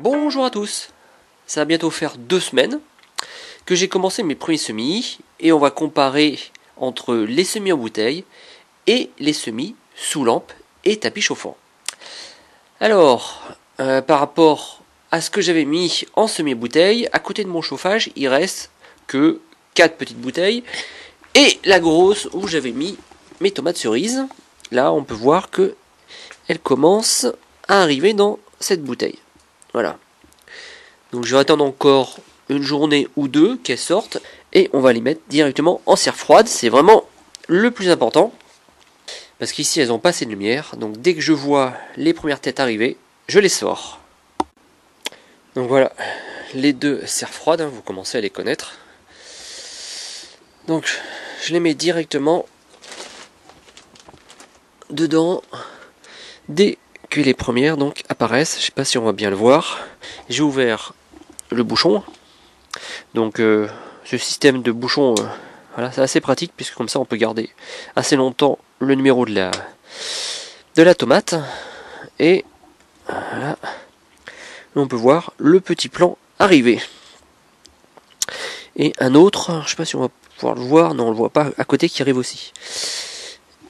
Bonjour à tous, ça va bientôt faire 2 semaines que j'ai commencé mes premiers semis et on va comparer entre les semis en bouteille et les semis sous lampe et tapis chauffant. Alors, par rapport à ce que j'avais mis en semi-bouteille, à côté de mon chauffage, il reste que 4 petites bouteilles et la grosse où j'avais mis mes tomates cerises. Là, on peut voir que elles commencent à arriver dans cette bouteille. Voilà. Donc je vais attendre encore une journée ou deux qu'elles sortent et on va les mettre directement en serre froide. C'est vraiment le plus important parce qu'ici elles n'ont pas assez de lumière. Donc dès que je vois les premières têtes arriver, je les sors. Donc voilà, les deux serres froides, vous commencez à les connaître. Donc je les mets directement dedans dès que les premières donc apparaissent. Je sais pas si on va bien le voir. J'ai ouvert le bouchon. Donc ce système de bouchon, voilà, c'est assez pratique puisque comme ça on peut garder assez longtemps le numéro de la tomate. Et voilà, on peut voir le petit plan arriver. Et un autre, je sais pas si on va pouvoir le voir, non on le voit pas, à côté qui arrive aussi.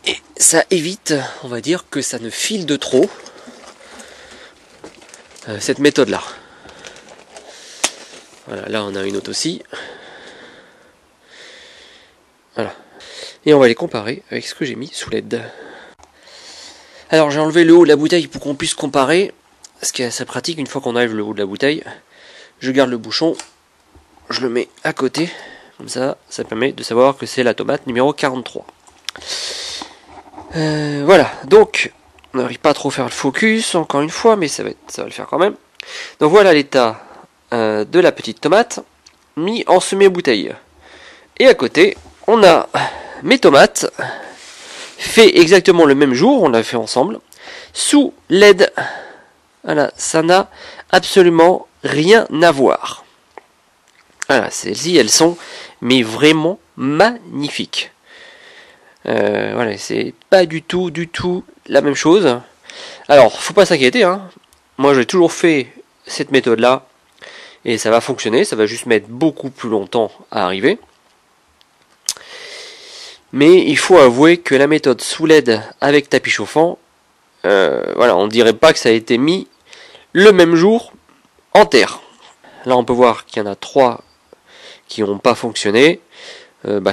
Et ça évite, on va dire, que ça ne file de trop. Cette méthode là. Voilà, là on a une autre aussi. Voilà. Et on va les comparer avec ce que j'ai mis sous LED. Alors j'ai enlevé le haut de la bouteille pour qu'on puisse comparer. Ce qui est assez pratique, une fois qu'on enlève le haut de la bouteille, je garde le bouchon, je le mets à côté. Comme ça, ça permet de savoir que c'est la tomate numéro 43. Voilà, donc on n'arrive pas à trop faire le focus, encore une fois, mais ça va le faire quand même. Donc voilà l'état de la petite tomate mis en semi-bouteille. Et à côté, on a mes tomates fait exactement le même jour, on l'a fait ensemble, sous LED. Voilà, ça n'a absolument rien à voir. Voilà, celles-ci, elles sont mais vraiment magnifiques. Voilà, c'est pas du tout la même chose. Alors, faut pas s'inquiéter, hein. Moi, j'ai toujours fait cette méthode-là et ça va fonctionner. Ça va juste mettre beaucoup plus longtemps à arriver. Mais il faut avouer que la méthode sous LED avec tapis chauffant, voilà, on dirait pas que ça a été mis le même jour en terre. Là, on peut voir qu'il y en a 3 qui n'ont pas fonctionné.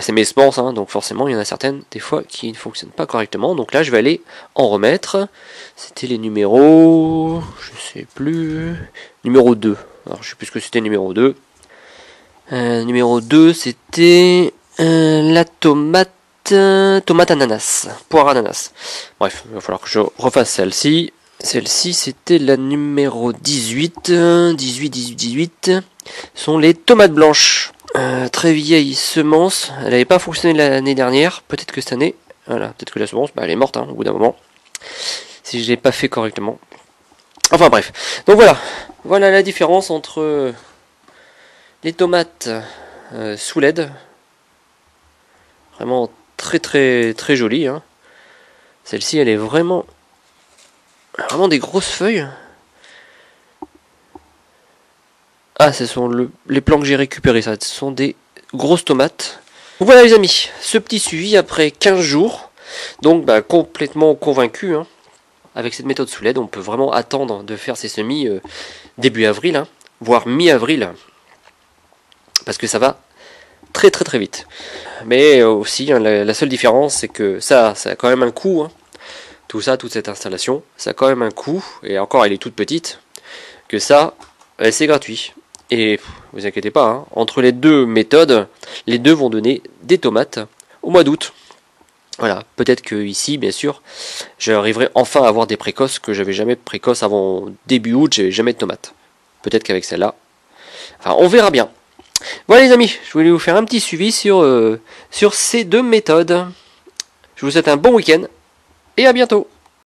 C'est mes semences, hein, donc forcément il y en a certaines des fois qui ne fonctionnent pas correctement. Donc là je vais aller en remettre. C'était les numéros, je sais plus, numéro 2. Alors je sais plus ce que c'était numéro 2. Numéro 2 c'était la tomate ananas, poire ananas. Bref, il va falloir que je refasse celle-ci. Celle-ci c'était la numéro 18. 18 sont les tomates blanches. Très vieille semence, elle n'avait pas fonctionné l'année dernière, peut-être que cette année, voilà, peut-être que la semence, elle est morte, hein, au bout d'un moment, si je l'ai pas fait correctement. Enfin bref, donc voilà la différence entre les tomates sous LED, vraiment très jolie, hein. Celle-ci elle est vraiment des grosses feuilles. Ah, ce sont les plants que j'ai récupérés, ça. Ce sont des grosses tomates. Donc voilà les amis, ce petit suivi après 15 jours. Donc complètement convaincu, hein. Avec cette méthode sous LED, on peut vraiment attendre de faire ces semis début avril, hein, voire mi-avril. Parce que ça va très vite. Mais aussi, hein, la seule différence, c'est que ça a quand même un coût, hein. Tout ça, toute cette installation, ça a quand même un coût. Et encore, elle est toute petite. Que ça, c'est gratuit. Et vous inquiétez pas, hein, entre les deux méthodes, les deux vont donner des tomates au mois d'août. Voilà, peut-être que ici, bien sûr, j'arriverai enfin à avoir des précoces que j'avais jamais de précoces avant début août, j'avais jamais de tomates. Peut-être qu'avec celle-là, enfin, on verra bien. Voilà les amis, je voulais vous faire un petit suivi sur ces deux méthodes. Je vous souhaite un bon week-end et à bientôt.